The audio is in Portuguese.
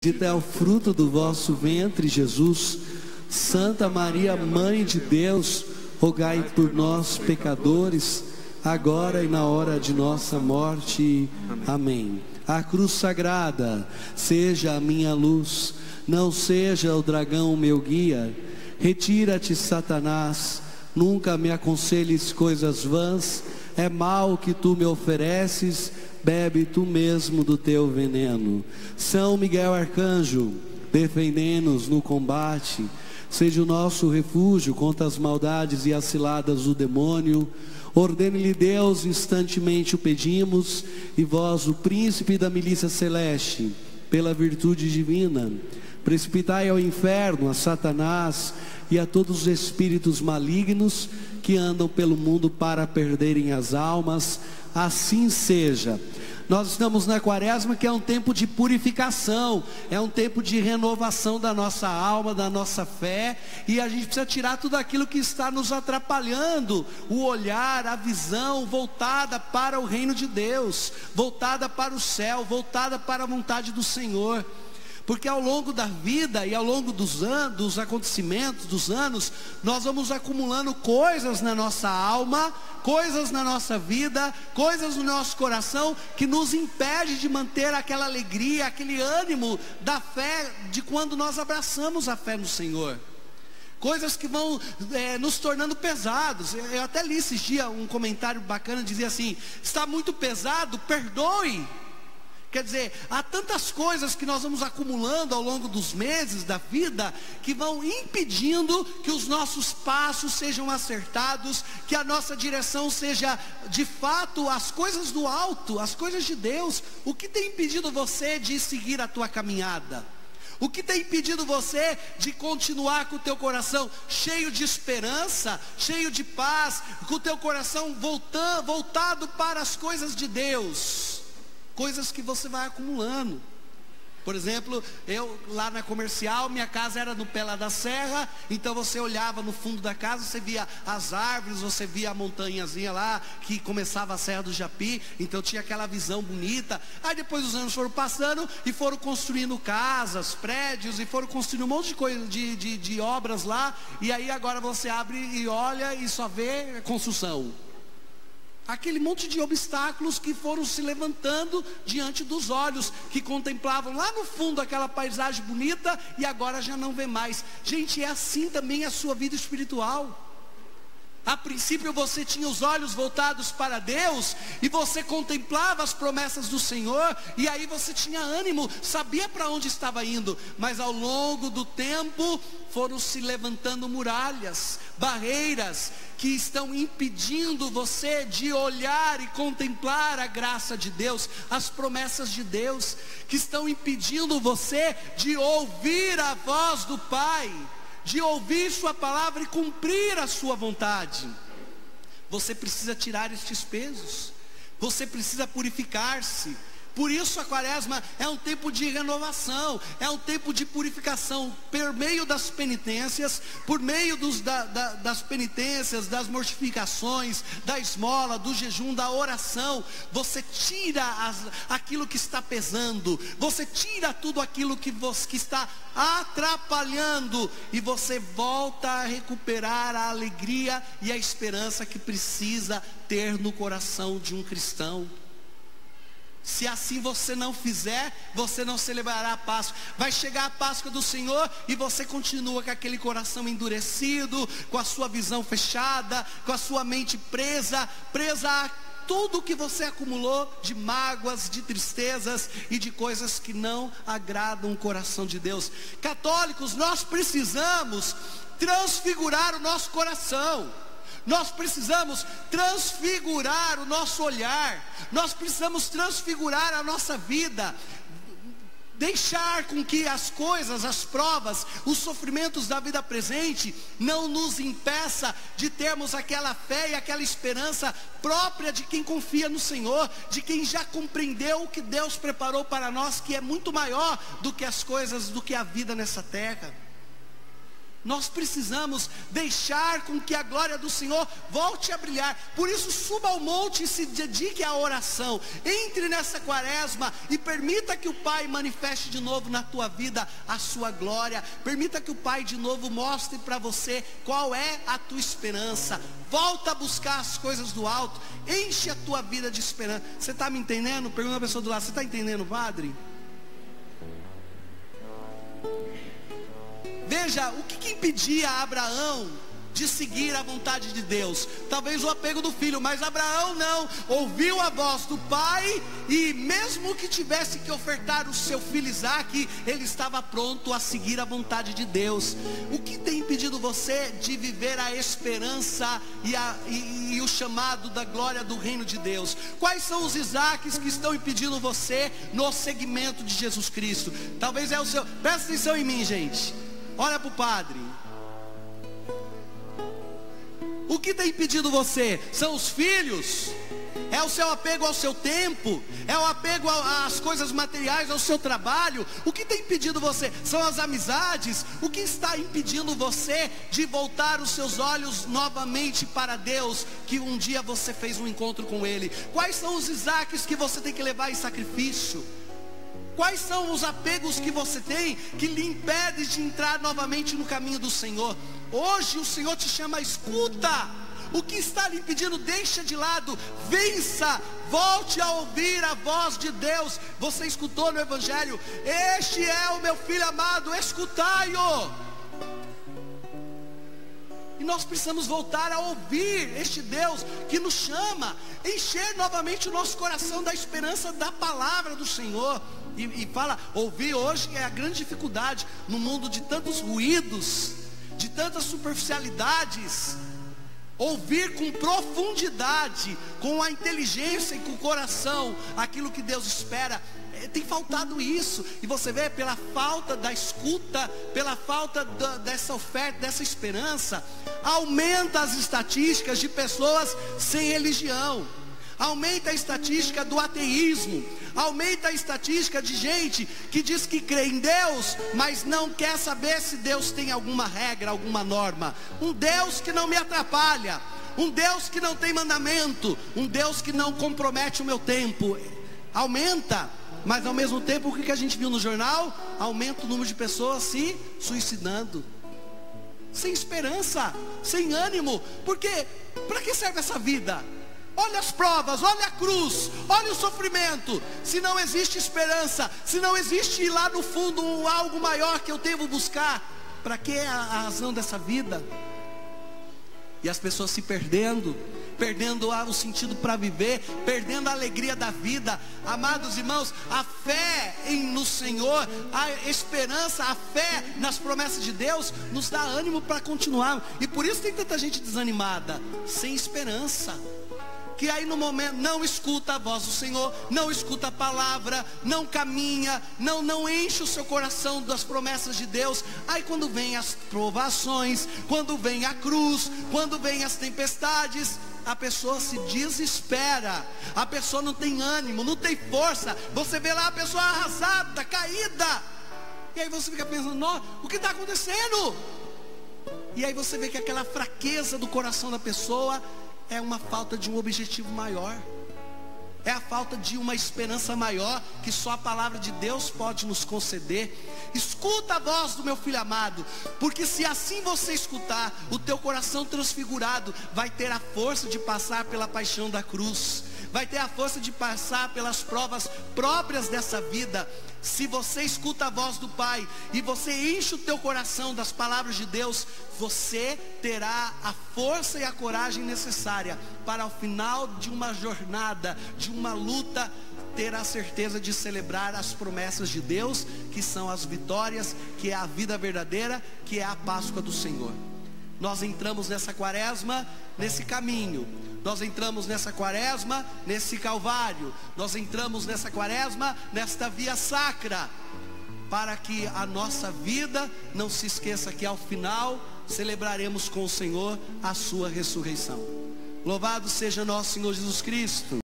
Bendito é o fruto do vosso ventre, Jesus. Santa Maria, Mãe de Deus, rogai por nós, pecadores, agora e na hora de nossa morte. Amém. A cruz sagrada seja a minha luz, não seja o dragão o meu guia. Retira-te, Satanás, nunca me aconselhes coisas vãs. É mal que tu me ofereces, bebe tu mesmo do teu veneno. São Miguel Arcanjo, defendei-nos no combate. Seja o nosso refúgio contra as maldades e as ciladas do demônio. Ordene-lhe Deus, instantemente o pedimos. E vós, o príncipe da milícia celeste, pela virtude divina, precipitai ao inferno a Satanás e a todos os espíritos malignos que andam pelo mundo para perderem as almas. Assim seja. Nós estamos na quaresma, que é um tempo de purificação, é um tempo de renovação da nossa alma, da nossa fé, e a gente precisa tirar tudo aquilo que está nos atrapalhando, o olhar, a visão voltada para o reino de Deus, voltada para o céu, voltada para a vontade do Senhor. Porque ao longo da vida e ao longo dos anos, dos acontecimentos, dos anos, nós vamos acumulando coisas na nossa alma, coisas na nossa vida, coisas no nosso coração, que nos impede de manter aquela alegria, aquele ânimo da fé, de quando nós abraçamos a fé no Senhor. Coisas que vão nos tornando pesados. Eu até li esses dias um comentário bacana, dizia assim: está muito pesado, perdoe. Quer dizer, há tantas coisas que nós vamos acumulando ao longo dos meses da vida, que vão impedindo que os nossos passos sejam acertados, que a nossa direção seja de fato as coisas do alto, as coisas de Deus. O que tem impedido você de seguir a tua caminhada? O que tem impedido você de continuar com o teu coração cheio de esperança, cheio de paz, com o teu coração voltado para as coisas de Deus? Coisas que você vai acumulando. Por exemplo, eu lá na Comercial, minha casa era no pé lá da serra, então você olhava no fundo da casa, você via as árvores, você via a montanhazinha lá, que começava a Serra do Japi, então tinha aquela visão bonita. Aí depois os anos foram passando e foram construindo casas, prédios, e foram construindo um monte de coisa, de obras lá, e aí agora você abre e olha e só vê construção. Aquele monte de obstáculos que foram se levantando diante dos olhos, que contemplavam lá no fundo aquela paisagem bonita, e agora já não vê mais. Gente, é assim também a sua vida espiritual. A princípio você tinha os olhos voltados para Deus, e você contemplava as promessas do Senhor, e aí você tinha ânimo, sabia para onde estava indo. Mas ao longo do tempo foram se levantando muralhas, barreiras, que estão impedindo você de olhar e contemplar a graça de Deus, as promessas de Deus, que estão impedindo você de ouvir a voz do Pai, de ouvir sua palavra e cumprir a sua vontade. Você precisa tirar estes pesos, você precisa purificar-se. Por isso a quaresma é um tempo de renovação, é um tempo de purificação, por meio das penitências, por meio das penitências, das mortificações, da esmola, do jejum, da oração. Você tira aquilo que está pesando, você tira tudo aquilo que está atrapalhando, e você volta a recuperar a alegria e a esperança que precisa ter no coração de um cristão. Se assim você não fizer, você não celebrará a Páscoa. Vai chegar a Páscoa do Senhor e você continua com aquele coração endurecido, com a sua visão fechada, com a sua mente presa a tudo que você acumulou de mágoas, de tristezas e de coisas que não agradam o coração de Deus. Católicos, nós precisamos transfigurar o nosso coração. Nós precisamos transfigurar o nosso olhar, nós precisamos transfigurar a nossa vida, deixar com que as coisas, as provas, os sofrimentos da vida presente não nos impeça de termos aquela fé e aquela esperança própria de quem confia no Senhor, de quem já compreendeu o que Deus preparou para nós, que é muito maior do que as coisas, do que a vida nessa terra. Nós precisamos deixar com que a glória do Senhor volte a brilhar. Por isso, suba ao monte e se dedique à oração. Entre nessa quaresma e permita que o Pai manifeste de novo na tua vida a sua glória. Permita que o Pai de novo mostre para você qual é a tua esperança. Volta a buscar as coisas do alto. Enche a tua vida de esperança. Você está me entendendo? Pergunta a pessoa do lado: você está entendendo, padre? Veja, o que impedia Abraão de seguir a vontade de Deus? Talvez o apego do filho, mas Abraão não, ouviu a voz do pai, e mesmo que tivesse que ofertar o seu filho Isaque, ele estava pronto a seguir a vontade de Deus. O que tem impedido você de viver a esperança e o chamado da glória do reino de Deus? Quais são os Isaques que estão impedindo você no seguimento de Jesus Cristo? Talvez é o seu. Presta atenção em mim, gente. Olha para o padre. O que tem impedido você? São os filhos? É o seu apego ao seu tempo? É o apego às coisas materiais, ao seu trabalho? O que tem impedido você? São as amizades? O que está impedindo você de voltar os seus olhos novamente para Deus, que um dia você fez um encontro com Ele? Quais são os Isaques que você tem que levar em sacrifício? Quais são os apegos que você tem que lhe impedem de entrar novamente no caminho do Senhor? Hoje o Senhor te chama, escuta. O que está lhe impedindo, deixa de lado. Vença, volte a ouvir a voz de Deus. Você escutou no Evangelho: este é o meu filho amado, escutai-o. E nós precisamos voltar a ouvir este Deus que nos chama, encher novamente o nosso coração da esperança da palavra do Senhor. E fala, ouvir hoje é a grande dificuldade no mundo de tantos ruídos, de tantas superficialidades. Ouvir com profundidade, com a inteligência e com o coração, aquilo que Deus espera. Tem faltado isso. E você vê, pela falta da escuta, pela falta dessa oferta, dessa esperança, aumenta as estatísticas de pessoas sem religião. Aumenta a estatística do ateísmo. Aumenta a estatística de gente que diz que crê em Deus, mas não quer saber se Deus tem alguma regra, alguma norma. Um Deus que não me atrapalha, um Deus que não tem mandamento, um Deus que não compromete o meu tempo. Aumenta, mas ao mesmo tempo, o que a gente viu no jornal? Aumenta o número de pessoas se suicidando, sem esperança, sem ânimo. Porque para que serve essa vida? Olha as provas, olha a cruz, olha o sofrimento. Se não existe esperança, se não existe lá no fundo algo maior que eu devo buscar, para que a razão dessa vida? E as pessoas se perdendo o sentido para viver, perdendo a alegria da vida. Amados irmãos, a fé no Senhor, a esperança, a fé nas promessas de Deus nos dá ânimo para continuar. E por isso tem tanta gente desanimada, sem esperança, que aí no momento não escuta a voz do Senhor, não escuta a palavra, não caminha, não enche o seu coração das promessas de Deus. Aí quando vem as provações, quando vem a cruz, quando vem as tempestades, a pessoa se desespera, a pessoa não tem ânimo, não tem força. Você vê lá a pessoa arrasada, caída, e aí você fica pensando, o que está acontecendo? E aí você vê que aquela fraqueza do coração da pessoa é uma falta de um objetivo maior, é a falta de uma esperança maior que só a palavra de Deus pode nos conceder. Escuta a voz do meu filho amado, porque se assim você escutar, o teu coração transfigurado vai ter a força de passar pela paixão da cruz, vai ter a força de passar pelas provas próprias dessa vida. Se você escuta a voz do Pai e você enche o teu coração das palavras de Deus, você terá a força e a coragem necessária para ao final de uma jornada, de uma luta, ter a certeza de celebrar as promessas de Deus, que são as vitórias, que é a vida verdadeira, que é a Páscoa do Senhor. Nós entramos nessa quaresma, nesse caminho. Nós entramos nessa quaresma, nesse Calvário. Nós entramos nessa quaresma, nesta via sacra, para que a nossa vida não se esqueça que ao final celebraremos com o Senhor a sua ressurreição. Louvado seja nosso Senhor Jesus Cristo.